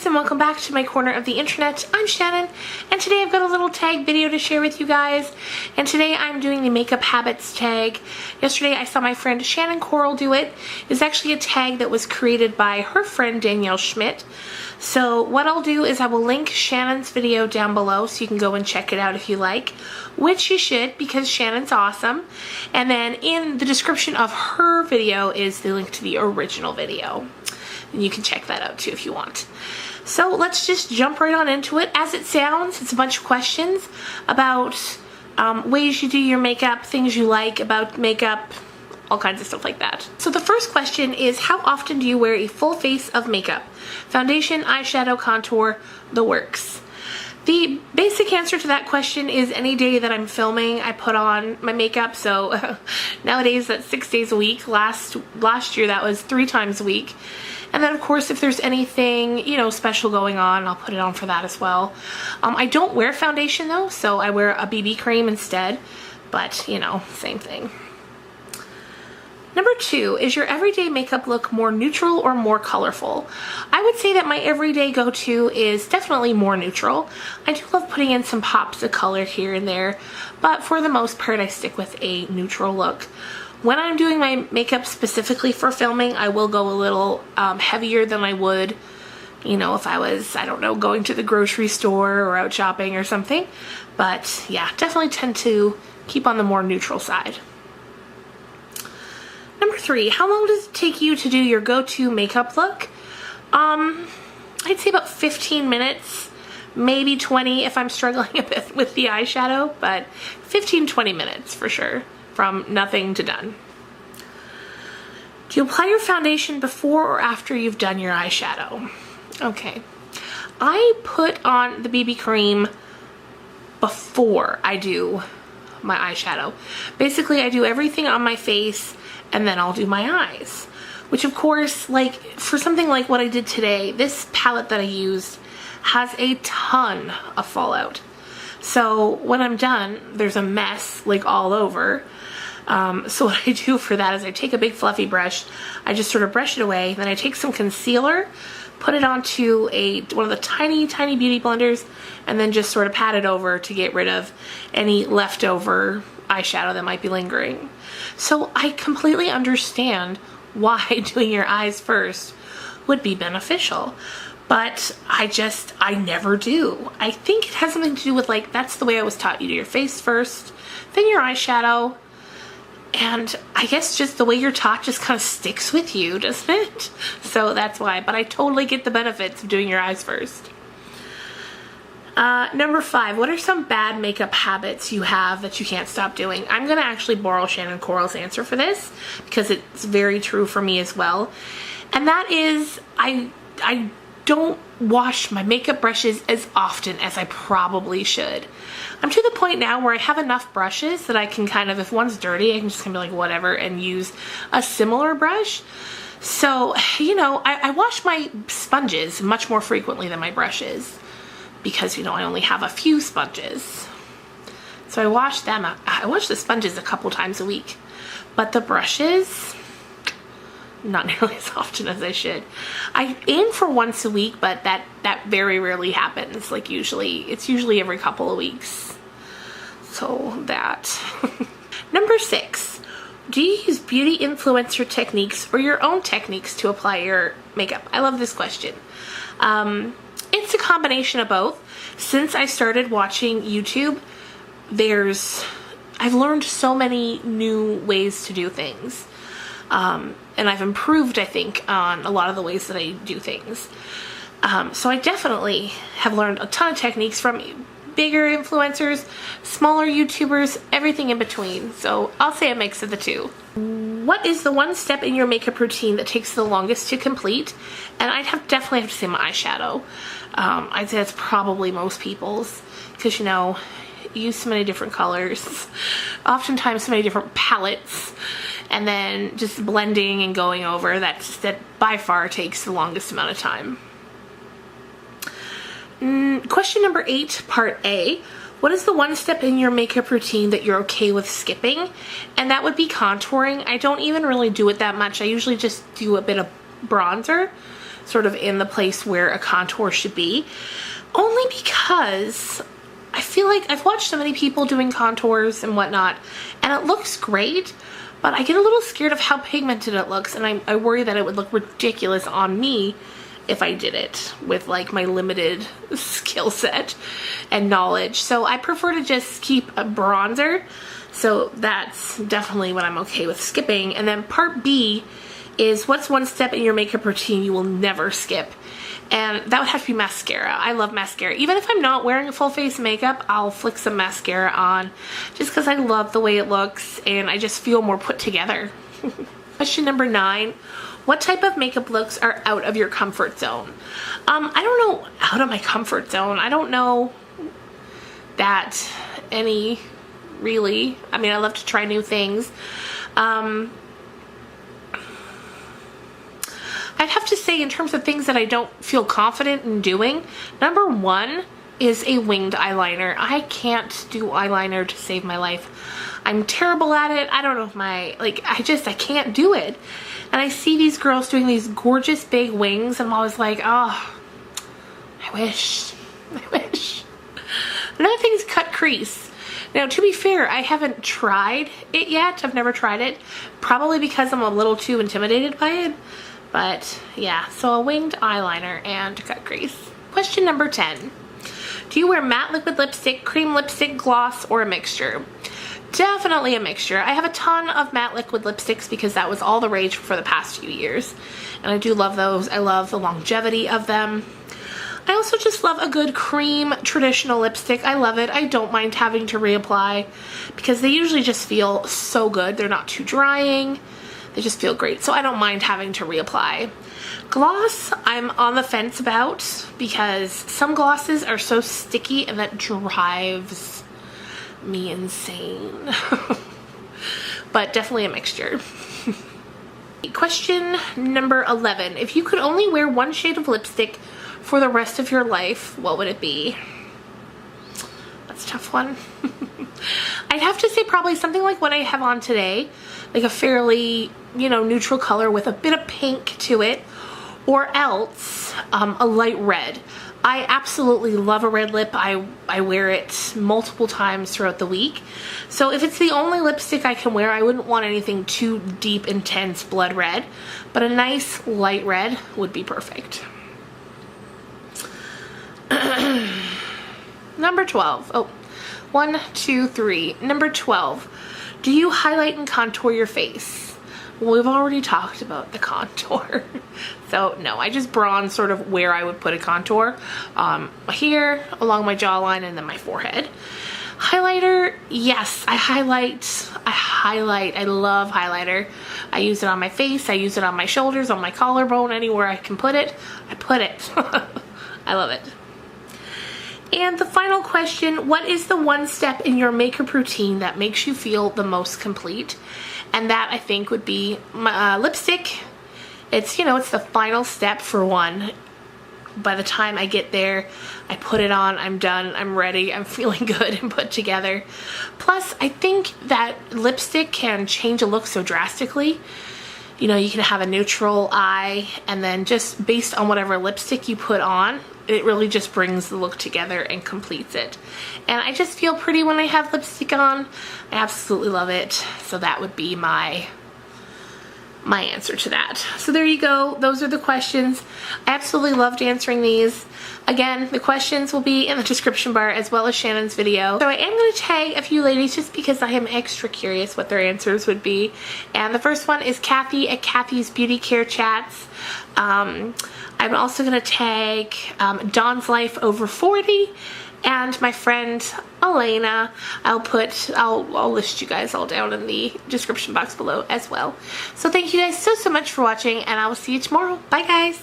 and welcome back to my corner of the internet. I'm Shannon, and today I've got a little tag video to share with you guys. And today I'm doing the makeup habits tag. Yesterday I saw my friend Shannon Coral do it. It's actually a tag that was created by her friend Danielle Schmidt. So what I'll do is I will link Shannon's video down below so you can go and check it out if you like, which you should because Shannon's awesome. And then in the description of her video is the link to the original video. And you can check that out too if you want. So let's just jump right on into it. As it sounds, it's a bunch of questions about ways you do your makeup, things you like about makeup, all kinds of stuff like that. So the first question is, how often do you wear a full face of makeup? Foundation, eyeshadow, contour, the works. The basic answer to that question is any day that I'm filming, I put on my makeup. So nowadays that's 6 days a week. Last year that was 3 times a week. And then of course if there's anything, you know, special going on, I'll put it on for that as well. I don't wear foundation though, so I wear a BB cream instead, but you know, same thing. Number 2, is your everyday makeup look more neutral or more colorful? I would say that my everyday go-to is definitely more neutral. I do love putting in some pops of color here and there, but for the most part I stick with a neutral look. When I'm doing my makeup specifically for filming, I will go a little heavier than I would, you know, if I was, I don't know, going to the grocery store or out shopping or something. But yeah, definitely tend to keep on the more neutral side. Number 3, how long does it take you to do your go-to makeup look? I'd say about 15 minutes, maybe 20 if I'm struggling a bit with the eyeshadow, but 15-20 minutes for sure, from nothing to done. Do you apply your foundation before or after you've done your eyeshadow? Okay, I put on the BB cream before I do my eyeshadow. Basically, I do everything on my face and then I'll do my eyes, which of course, like for something like what I did today, this palette that I used has a ton of fallout. So when I'm done, there's a mess like all over. So what I do for that is I take a big fluffy brush, I just sort of brush it away, then I take some concealer, put it onto one of the tiny beauty blenders, and then just sort of pat it over to get rid of any leftover eyeshadow that might be lingering. So I completely understand why doing your eyes first would be beneficial, but I never do. I think it has something to do with, like, that's the way I was taught. You do your face first, then your eyeshadow, and I guess just the way you're taught just kind of sticks with you, doesn't it? So that's why, but I totally get the benefits of doing your eyes first. Number 5, what are some bad makeup habits you have that you can't stop doing? I'm going to actually borrow Shannon Coral's answer for this because it's very true for me as well. And that is, I don't wash my makeup brushes as often as I probably should. I'm to the point now where I have enough brushes that I can kind of, if one's dirty, I can just kind of be like, whatever, and use a similar brush. So, you know, I wash my sponges much more frequently than my brushes because, you know, I only have a few sponges. So I wash them. I wash the sponges a couple times a week, but the brushes, not nearly as often as I should. I aim for once a week, but that very rarely happens. Like it's usually every couple of weeks. So that. Number 6, do you use beauty influencer techniques or your own techniques to apply your makeup? I love this question. It's a combination of both. Since I started watching YouTube, I've learned so many new ways to do things. And I've improved, I think, on a lot of the ways that I do things. So I definitely have learned a ton of techniques from bigger influencers, smaller YouTubers, everything in between. So I'll say a mix of the two. What is the one step in your makeup routine that takes the longest to complete? And definitely have to say my eyeshadow. I'd say that's probably most people's because, you know, you use so many different colors, oftentimes so many different palettes, and then just blending and going over, that by far takes the longest amount of time. Question number 8, part A. What is the one step in your makeup routine that you're okay with skipping? And that would be contouring. I don't even really do it that much. I usually just do a bit of bronzer. sort of in the place where a contour should be. Only because I feel like I've watched so many people doing contours and whatnot, and it looks great, but I get a little scared of how pigmented it looks, and I worry that it would look ridiculous on me if I did it with like my limited skill set and knowledge. So I prefer to just keep a bronzer. So that's definitely what I'm okay with skipping. And then part B is, what's one step in your makeup routine you will never skip? And that would have to be mascara. I love mascara. Even if I'm not wearing a full face makeup, I'll flick some mascara on just because I love the way it looks and I just feel more put together. Question number 9. What type of makeup looks are out of your comfort zone? I don't know, out of my comfort zone. I don't know that any, really. I mean, I love to try new things. I'd have to say, in terms of things that I don't feel confident in doing, number 1 is a winged eyeliner. I can't do eyeliner to save my life. I'm terrible at it. I don't know if I can't do it. And I see these girls doing these gorgeous big wings, and I'm always like, oh, I wish. Another thing is cut crease. Now, to be fair, I haven't tried it yet. I've never tried it. Probably because I'm a little too intimidated by it. But yeah, so a winged eyeliner and cut crease. Question number 10. Do you wear matte liquid lipstick, cream lipstick, gloss, or a mixture? Definitely a mixture. I have a ton of matte liquid lipsticks because that was all the rage for the past few years. And I do love those. I love the longevity of them. I also just love a good cream traditional lipstick. I love it. I don't mind having to reapply because they usually just feel so good. They're not too drying. They just feel great. So I don't mind having to reapply. Gloss, I'm on the fence about because some glosses are so sticky and that drives me insane. But definitely a mixture. Question number 11. If you could only wear one shade of lipstick for the rest of your life, what would it be? That's a tough one. I'd have to say probably something like what I have on today, like a fairly, neutral color with a bit of pink to it, or else a light red. I absolutely love a red lip. I wear it multiple times throughout the week. So if it's the only lipstick I can wear, I wouldn't want anything too deep, intense blood red, but a nice light red would be perfect. Number 12. Oh, 1, 2, 3. Number 12. Do you highlight and contour your face? Well, we've already talked about the contour. So no, I just bronze sort of where I would put a contour. Here, along my jawline, and then my forehead. Highlighter, yes, I highlight. I love highlighter. I use it on my face. I use it on my shoulders, on my collarbone, anywhere I can put it. I put it. I love it. And the final question, what is the one step in your makeup routine that makes you feel the most complete? And that, I think, would be my lipstick. It's, it's the final step for one. By the time I get there, I put it on, I'm done, I'm ready, I'm feeling good and put together. Plus, I think that lipstick can change a look so drastically. You can have a neutral eye, and then just based on whatever lipstick you put on, it really just brings the look together and completes it. And I just feel pretty when I have lipstick on. I absolutely love it. So that would be my answer to that. So there you go. Those are the questions. I absolutely loved answering these. Again, the questions will be in the description bar as well as Shannon's video. So I am going to tag a few ladies just because I am extra curious what their answers would be. And the first one is Kathy at Kathy's Beauty Care Chats. I'm also going to tag Dawn's Life Over 40 and my friend Elena. I'll list you guys all down in the description box below as well. So thank you guys so much for watching, and I will see you tomorrow. Bye guys.